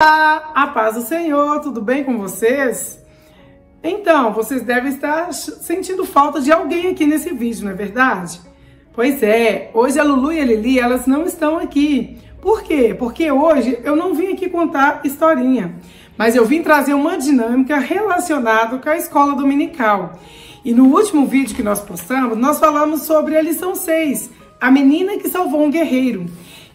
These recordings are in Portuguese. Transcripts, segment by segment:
Olá, a paz do Senhor, tudo bem com vocês? Então, vocês devem estar sentindo falta de alguém aqui nesse vídeo, não é verdade? Pois é, hoje a Lulu e a Lili, elas não estão aqui. Por quê? Porque hoje eu não vim aqui contar historinha, mas eu vim trazer uma dinâmica relacionada com a escola dominical. E no último vídeo que nós postamos, nós falamos sobre a lição 6, a menina que salvou um guerreiro.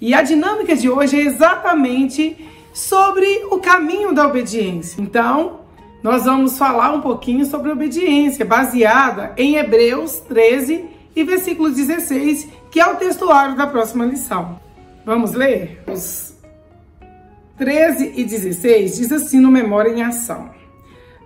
E a dinâmica de hoje é exatamente sobre o caminho da obediência. Então, nós vamos falar um pouquinho sobre obediência, baseada em Hebreus 13 e versículo 16, que é o textuário da próxima lição. Vamos ler? Os 13 e 16 diz assim no Memória em Ação: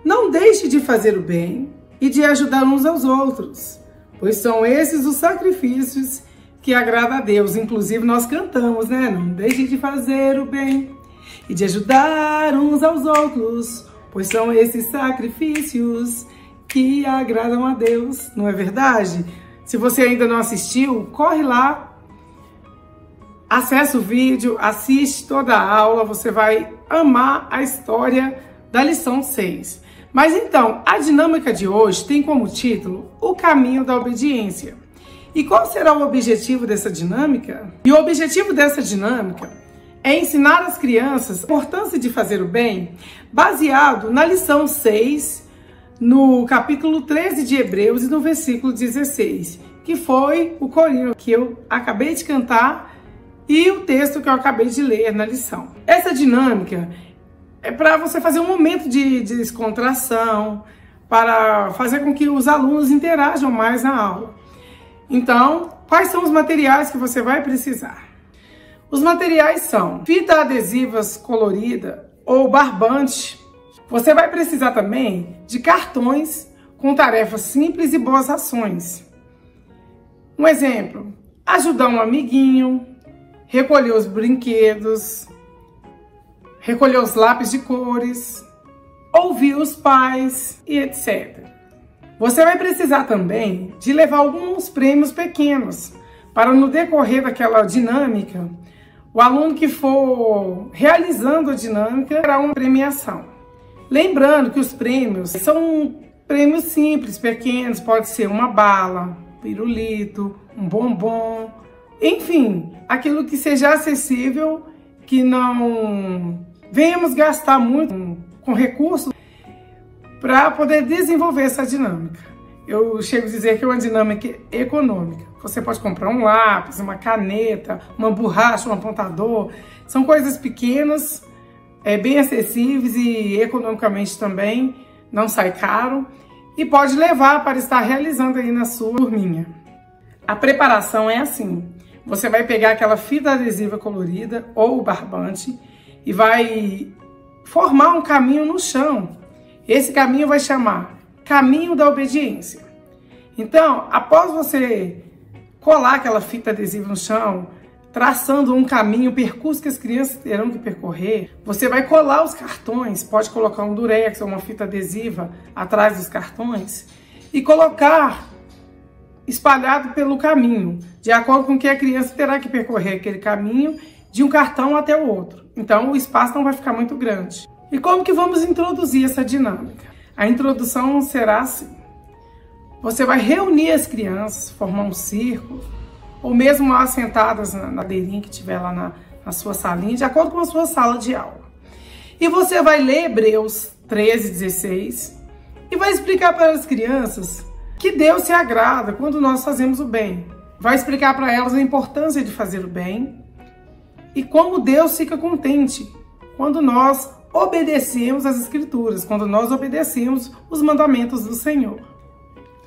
Não deixe de fazer o bem e de ajudar uns aos outros, pois são esses os sacrifícios que agradam a Deus. Inclusive nós cantamos, né? Não deixe de fazer o bem e de ajudar uns aos outros, pois são esses sacrifícios que agradam a Deus. Não é verdade? Se você ainda não assistiu, corre lá, acessa o vídeo, assiste toda a aula, você vai amar a história da lição 6. Mas então, a dinâmica de hoje tem como título O Caminho da Obediência. E qual será o objetivo dessa dinâmica? E o objetivo dessa dinâmica é ensinar às crianças a importância de fazer o bem, baseado na lição 6, no capítulo 13 de Hebreus e no versículo 16, que foi o corinho que eu acabei de cantar e o texto que eu acabei de ler na lição. Essa dinâmica é para você fazer um momento de descontração, para fazer com que os alunos interajam mais na aula. Então, quais são os materiais que você vai precisar? Os materiais são fita adesivas colorida ou barbante. Você vai precisar também de cartões com tarefas simples e boas ações. Um exemplo, ajudar um amiguinho, recolher os brinquedos, recolher os lápis de cores, ouvir os pais e etc. Você vai precisar também de levar alguns prêmios pequenos para no decorrer daquela dinâmica, o aluno que for realizando a dinâmica terá uma premiação. Lembrando que os prêmios são prêmios simples, pequenos, pode ser uma bala, um pirulito, um bombom, enfim, aquilo que seja acessível, que não venhamos gastar muito com recursos para poder desenvolver essa dinâmica. Eu chego a dizer que é uma dinâmica econômica. Você pode comprar um lápis, uma caneta, uma borracha, um apontador. São coisas pequenas, bem acessíveis e economicamente também não sai caro. E pode levar para estar realizando aí na sua turminha. A preparação é assim. Você vai pegar aquela fita adesiva colorida ou barbante e vai formar um caminho no chão. Esse caminho vai chamar Caminho da Obediência. Então, após você colar aquela fita adesiva no chão, traçando um caminho, percurso que as crianças terão que percorrer, você vai colar os cartões, pode colocar um durex ou uma fita adesiva atrás dos cartões e colocar espalhado pelo caminho, de acordo com que a criança terá que percorrer aquele caminho de um cartão até o outro. Então, o espaço não vai ficar muito grande. E como que vamos introduzir essa dinâmica? A introdução será assim. Você vai reunir as crianças, formar um círculo, ou mesmo lá sentadas na cadeirinha que tiver lá na sua salinha, de acordo com a sua sala de aula. E você vai ler Hebreus 13, 16 e vai explicar para as crianças que Deus se agrada quando nós fazemos o bem. Vai explicar para elas a importância de fazer o bem e como Deus fica contente quando nós obedecemos as Escrituras, quando nós obedecemos os mandamentos do Senhor.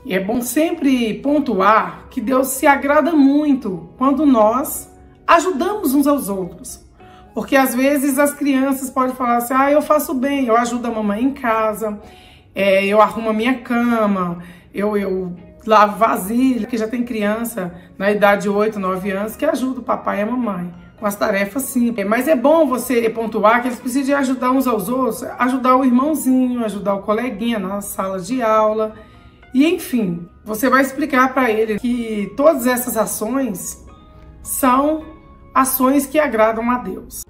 E é bom sempre pontuar que Deus se agrada muito quando nós ajudamos uns aos outros. Porque às vezes as crianças podem falar assim, eu faço bem, eu ajudo a mamãe em casa, eu arrumo a minha cama, eu lavo vasilha, porque já tem criança na idade de 8, 9 anos que ajuda o papai e a mamãe com as tarefas simples. Mas é bom você pontuar que eles precisam de ajudar uns aos outros, ajudar o irmãozinho, ajudar o coleguinha na sala de aula. E enfim, você vai explicar para ele que todas essas ações são ações que agradam a Deus.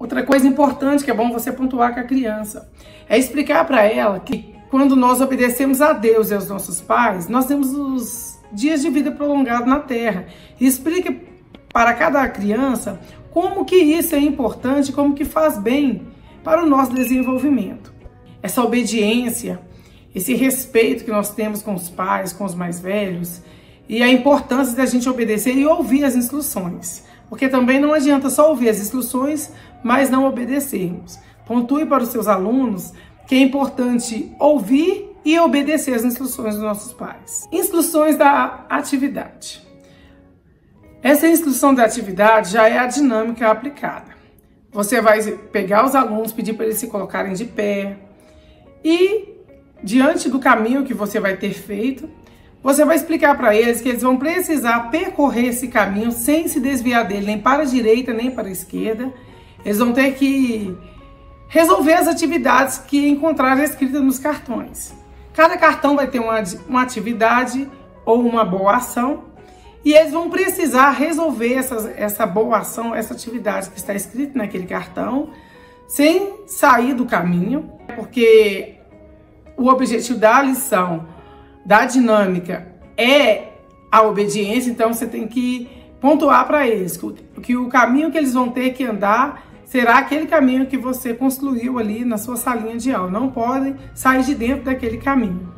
Outra coisa importante que é bom você pontuar com a criança é explicar para ela que quando nós obedecemos a Deus e aos nossos pais, nós temos os dias de vida prolongados na terra. E explique para cada criança como que isso é importante, como que faz bem para o nosso desenvolvimento. Essa obediência, esse respeito que nós temos com os pais, com os mais velhos, e a importância da gente obedecer e ouvir as instruções. Porque também não adianta só ouvir as instruções, mas não obedecermos. Pontue para os seus alunos que é importante ouvir e obedecer as instruções dos nossos pais. Instruções da atividade. Essa instrução da atividade já é a dinâmica aplicada. Você vai pegar os alunos, pedir para eles se colocarem de pé e, diante do caminho que você vai ter feito, você vai explicar para eles que eles vão precisar percorrer esse caminho sem se desviar dele, nem para a direita, nem para a esquerda. Eles vão ter que resolver as atividades que encontrarem escritas nos cartões. Cada cartão vai ter uma atividade ou uma boa ação e eles vão precisar resolver essa boa ação, essa atividade que está escrita naquele cartão, sem sair do caminho, porque o objetivo da lição, da dinâmica, é a obediência. Então você tem que pontuar para eles que o caminho que eles vão ter que andar será aquele caminho que você construiu ali na sua salinha de aula. Não podem sair de dentro daquele caminho.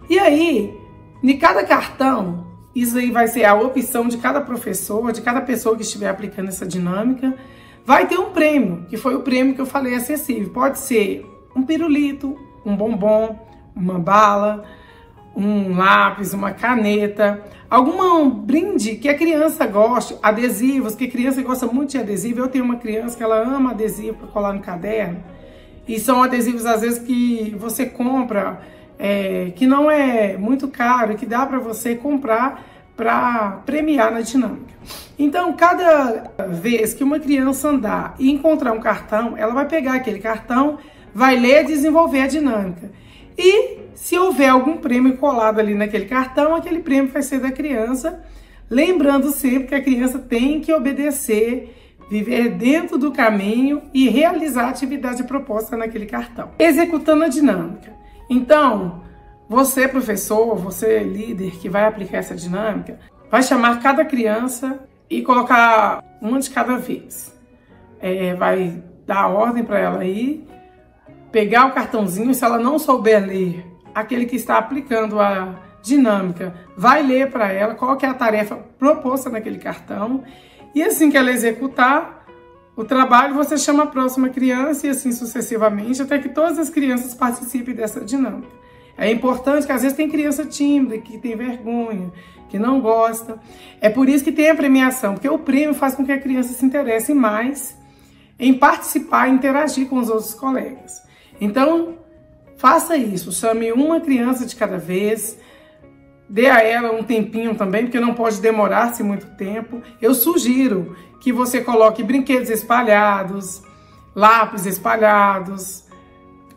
E aí, em cada cartão, isso aí vai ser a opção de cada professor, de cada pessoa que estiver aplicando essa dinâmica, vai ter um prêmio, que foi o prêmio que eu falei acessível. Pode ser um pirulito, um bombom, uma bala, um lápis, uma caneta, algum brinde que a criança goste, adesivos, que a criança gosta muito de adesivo. Eu tenho uma criança que ela ama adesivo para colar no caderno, e são adesivos às vezes que você compra, que não é muito caro e que dá para você comprar para premiar na dinâmica. Então, cada vez que uma criança andar e encontrar um cartão, ela vai pegar aquele cartão, vai ler e desenvolver a dinâmica. E se houver algum prêmio colado ali naquele cartão, aquele prêmio vai ser da criança, lembrando sempre que a criança tem que obedecer, viver dentro do caminho e realizar a atividade proposta naquele cartão. Executando a dinâmica. Então, você, professor, você, líder, que vai aplicar essa dinâmica, vai chamar cada criança e colocar uma de cada vez. Vai dar a ordem para ela ir, pegar o cartãozinho, se ela não souber ler, aquele que está aplicando a dinâmica vai ler para ela qual que é a tarefa proposta naquele cartão, e assim que ela executar o trabalho, você chama a próxima criança e assim sucessivamente, até que todas as crianças participem dessa dinâmica. É importante que às vezes tem criança tímida, que tem vergonha, que não gosta. É por isso que tem a premiação, porque o prêmio faz com que a criança se interesse mais em participar e interagir com os outros colegas. Então, faça isso, chame uma criança de cada vez, dê a ela um tempinho também, porque não pode demorar-se muito tempo. Eu sugiro que você coloque brinquedos espalhados, lápis espalhados,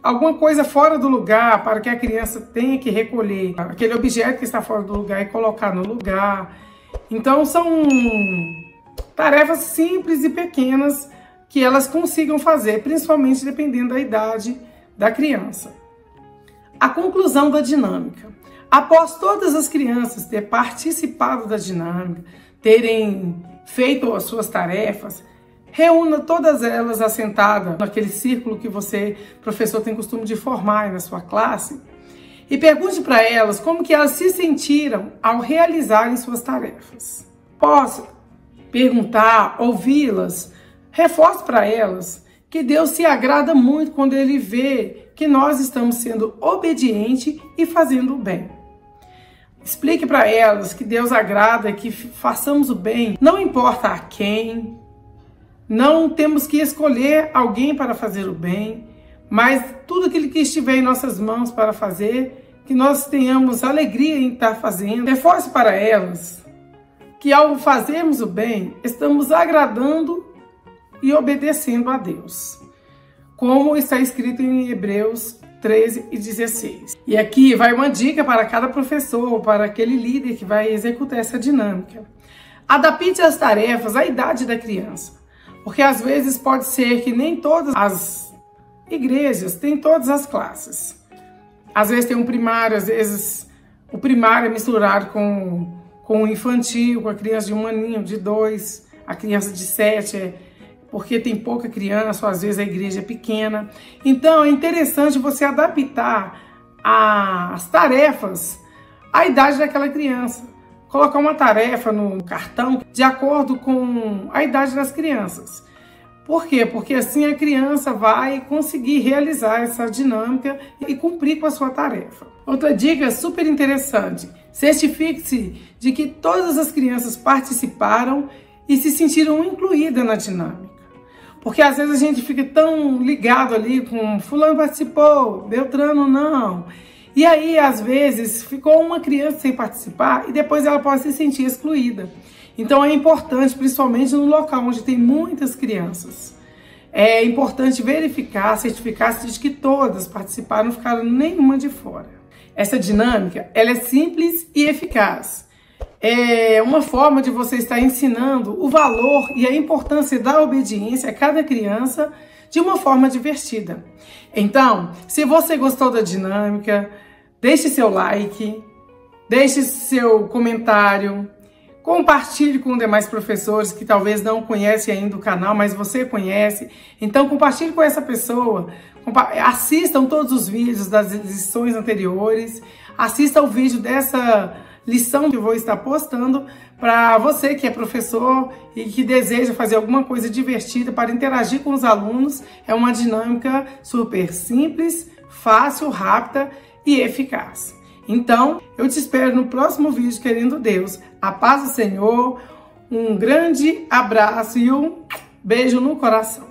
alguma coisa fora do lugar para que a criança tenha que recolher aquele objeto que está fora do lugar e colocar no lugar. Então, são tarefas simples e pequenas que elas consigam fazer, principalmente dependendo da idade da criança. A conclusão da dinâmica. Após todas as crianças terem participado da dinâmica, terem feito as suas tarefas, reúna todas elas assentadas naquele círculo que você, professor, tem costume de formar na sua classe, e pergunte para elas como que elas se sentiram ao realizarem suas tarefas. Após perguntar, ouvi-las, reforce para elas que Deus se agrada muito quando Ele vê que nós estamos sendo obedientes e fazendo o bem. Explique para elas que Deus agrada que façamos o bem, não importa a quem, não temos que escolher alguém para fazer o bem, mas tudo aquilo que estiver em nossas mãos para fazer, que nós tenhamos alegria em estar fazendo. Reforce para elas que ao fazermos o bem, estamos agradando e obedecendo a Deus, como está escrito em Hebreus 13:16. E aqui vai uma dica para cada professor, para aquele líder que vai executar essa dinâmica. Adapte as tarefas à idade da criança. Porque às vezes pode ser que nem todas as igrejas têm todas as classes. Às vezes tem um primário, às vezes o primário é misturado com o infantil, com a criança de 1 aninho, de 2, a criança de 7, porque tem pouca criança, ou às vezes a igreja é pequena. Então é interessante você adaptar as tarefas à idade daquela criança. Colocar uma tarefa no cartão de acordo com a idade das crianças. Por quê? Porque assim a criança vai conseguir realizar essa dinâmica e cumprir com a sua tarefa. Outra dica super interessante: certifique-se de que todas as crianças participaram e se sentiram incluídas na dinâmica. Porque às vezes a gente fica tão ligado ali com fulano participou, Beltrano não. E aí, às vezes, ficou uma criança sem participar e depois ela pode se sentir excluída. Então é importante, principalmente no local onde tem muitas crianças, é importante verificar, certificar-se de que todas participaram, não ficaram nenhuma de fora. Essa dinâmica, ela é simples e eficaz. É uma forma de você estar ensinando o valor e a importância da obediência a cada criança de uma forma divertida. Então, se você gostou da dinâmica, deixe seu like, deixe seu comentário, compartilhe com demais professores que talvez não conhecem ainda o canal, mas você conhece. Então, compartilhe com essa pessoa. Assistam todos os vídeos das lições anteriores. Assista o vídeo dessa lição que eu vou estar postando para você que é professor e que deseja fazer alguma coisa divertida para interagir com os alunos. É uma dinâmica super simples, fácil, rápida e eficaz. Então, eu te espero no próximo vídeo, querendo Deus. A paz do Senhor, um grande abraço e um beijo no coração.